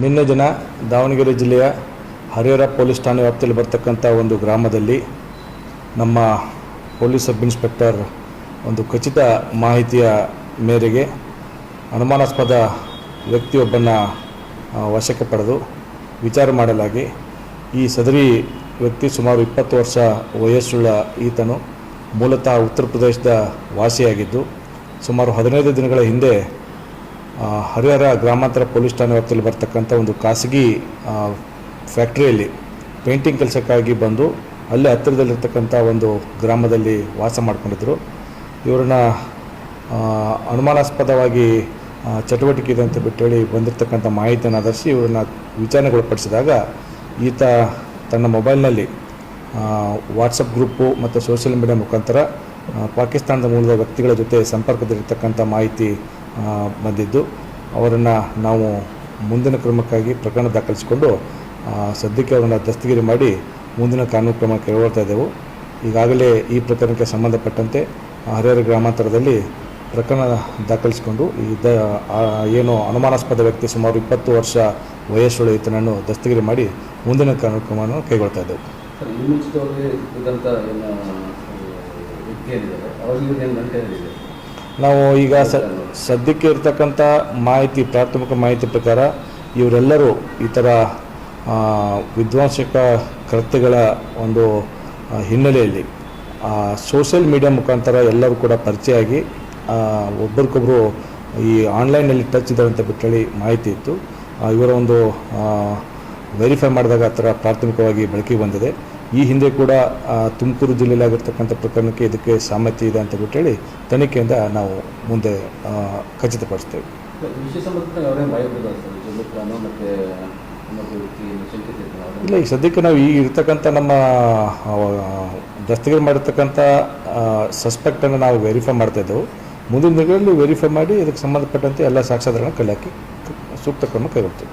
ನಿನ್ನೆ ದಿನ ದಾವಣಗೆರೆ ಜಿಲ್ಲೆಯ ಹರಿಹರ ಪೊಲೀಸ್ ಠಾಣೆ ವ್ಯಾಪ್ತಿಯಲ್ಲಿ ಬರ್ತಕ್ಕಂಥ ಒಂದು ಗ್ರಾಮದಲ್ಲಿ ನಮ್ಮ ಪೊಲೀಸ್ ಸಬ್ ಇನ್ಸ್ಪೆಕ್ಟರ್ ಒಂದು ಖಚಿತ ಮಾಹಿತಿಯ ಮೇರೆಗೆ ಅನುಮಾನಾಸ್ಪದ ವ್ಯಕ್ತಿಯೊಬ್ಬನ ವಶಕ್ಕೆ ಪಡೆದು ವಿಚಾರ ಮಾಡಲಾಗಿ ಈ ಸದರಿ ವ್ಯಕ್ತಿ ಸುಮಾರು 20 ವರ್ಷ ವಯಸ್ಸುಳ್ಳ ಈತನು ಮೂಲತಃ ಉತ್ತರ ಪ್ರದೇಶದ ವಾಸಿಯಾಗಿದ್ದು ಸುಮಾರು 15 ದಿನಗಳ ಹಿಂದೆ ಹರಿಹರ ಗ್ರಾಮಾಂತರ ಪೊಲೀಸ್ ಠಾಣೆ ವ್ಯಾಪ್ತಿಯಲ್ಲಿ ಬರ್ತಕ್ಕಂಥ ಒಂದು ಖಾಸಗಿ ಫ್ಯಾಕ್ಟ್ರಿಯಲ್ಲಿ ಪೇಂಟಿಂಗ್ ಕೆಲಸಕ್ಕಾಗಿ ಬಂದು ಅಲ್ಲೇ ಹತ್ತಿರದಲ್ಲಿರ್ತಕ್ಕಂಥ ಒಂದು ಗ್ರಾಮದಲ್ಲಿ ವಾಸ ಮಾಡಿಕೊಂಡಿದ್ದರು. ಇವರನ್ನ ಅನುಮಾನಾಸ್ಪದವಾಗಿ ಚಟುವಟಿಕೆ ಇದೆ ಅಂತ ಬಿಟ್ಟೇಳಿ ಬಂದಿರತಕ್ಕಂಥ ಮಾಹಿತಿಯನ್ನು ಆಧರಿಸಿ ಇವರನ್ನ ವಿಚಾರಣೆಗೊಳಪಡಿಸಿದಾಗ ಈತ ತನ್ನ ಮೊಬೈಲ್ನಲ್ಲಿ ವಾಟ್ಸಪ್ ಗ್ರೂಪು ಮತ್ತು ಸೋಷಿಯಲ್ ಮೀಡಿಯಾ ಮುಖಾಂತರ ಪಾಕಿಸ್ತಾನದ ಮೂಲದ ವ್ಯಕ್ತಿಗಳ ಜೊತೆ ಸಂಪರ್ಕದಲ್ಲಿರ್ತಕ್ಕಂಥ ಮಾಹಿತಿ ಬಂದಿದ್ದು ಅವರನ್ನು ನಾವು ಮುಂದಿನ ಕ್ರಮಕ್ಕಾಗಿ ಪ್ರಕರಣ ದಾಖಲಿಸಿಕೊಂಡು ಸದ್ಯಕ್ಕೆ ಅವರನ್ನು ದಸ್ತಗಿರಿ ಮಾಡಿ ಮುಂದಿನ ಕಾನೂನು ಕ್ರಮ ಕೈಗೊಳ್ತಾ ಇದ್ದೆವು. ಈಗಾಗಲೇ ಈ ಪ್ರಕರಣಕ್ಕೆ ಸಂಬಂಧಪಟ್ಟಂತೆ ಹರಿಹರ ಗ್ರಾಮಾಂತರದಲ್ಲಿ ಪ್ರಕರಣ ದಾಖಲಿಸಿಕೊಂಡು ಏನು ಅನುಮಾನಾಸ್ಪದ ವ್ಯಕ್ತಿ ಸುಮಾರು 20 ವರ್ಷ ವಯಸ್ಸುಳ್ಳ ಈತನನ್ನು ದಸ್ತಗಿರಿ ಮಾಡಿ ಮುಂದಿನ ಕಾನೂನು ಕ್ರಮವನ್ನು ಕೈಗೊಳ್ತಾ ಇದ್ದೆವು. ನಾವು ಈಗ ಸದ್ಯಕ್ಕೆ ಇರತಕ್ಕಂಥ ಪ್ರಾಥಮಿಕ ಮಾಹಿತಿ ಪ್ರಕಾರ ಇವರೆಲ್ಲರೂ ಈ ಥರ ವಿಧ್ವಂಸಕ ಕೃತ್ಯಗಳ ಒಂದು ಹಿನ್ನೆಲೆಯಲ್ಲಿ ಸೋಷಿಯಲ್ ಮೀಡಿಯಾ ಮುಖಾಂತರ ಎಲ್ಲರೂ ಕೂಡ ಪರಿಚಯ ಆಗಿ ಒಬ್ಬರಿಗೊಬ್ಬರು ಈ ಆನ್ಲೈನಲ್ಲಿ ಟಚ್ ಇದ್ದಾರೆ ಅಂತ ಬಿಟ್ಟೇಳಿ ಮಾಹಿತಿ ಇತ್ತು. ಇವರ ಒಂದು ವೆರಿಫೈ ಮಾಡಿದಾಗ ಆ ಥರ ಪ್ರಾಥಮಿಕವಾಗಿ ಬೆಳಕಿಗೆ ಬಂದಿದೆ. ಈ ಹಿಂದೆ ಕೂಡ ತುಮಕೂರು ಜಿಲ್ಲೆಯಲ್ಲಿ ಆಗಿರ್ತಕ್ಕಂಥ ಪ್ರಕರಣಕ್ಕೆ ಇದಕ್ಕೆ ಸಾಮರ್ಥ್ಯ ಇದೆ ಅಂತ ಬಿಟ್ಟೇಳಿ ತನಿಖೆಯಿಂದ ನಾವು ಮುಂದೆ ಖಚಿತಪಡಿಸ್ತೇವೆ. ಇಲ್ಲ, ಈಗ ಸದ್ಯಕ್ಕೆ ನಾವು ಈಗ ಇರ್ತಕ್ಕಂಥ ನಮ್ಮ ದಸ್ತಗಿರಿ ಮಾಡಿರ್ತಕ್ಕಂಥ ಸಸ್ಪೆಕ್ಟನ್ನು ನಾವು ವೆರಿಫೈ ಮಾಡ್ತಾ ಇದ್ದೆವು. ಮುಂದಿನ ದಿನಗಳಲ್ಲಿ ವೆರಿಫೈ ಮಾಡಿ ಇದಕ್ಕೆ ಸಂಬಂಧಪಟ್ಟಂತೆ ಎಲ್ಲ ಸಾಕ್ಷ್ಯಾಧಾರಗಳನ್ನು ಕಲೆ ಹಾಕಿ ಸೂಕ್ತ ಕ್ರಮ ಕೈಗೊಳ್ತೇವೆ.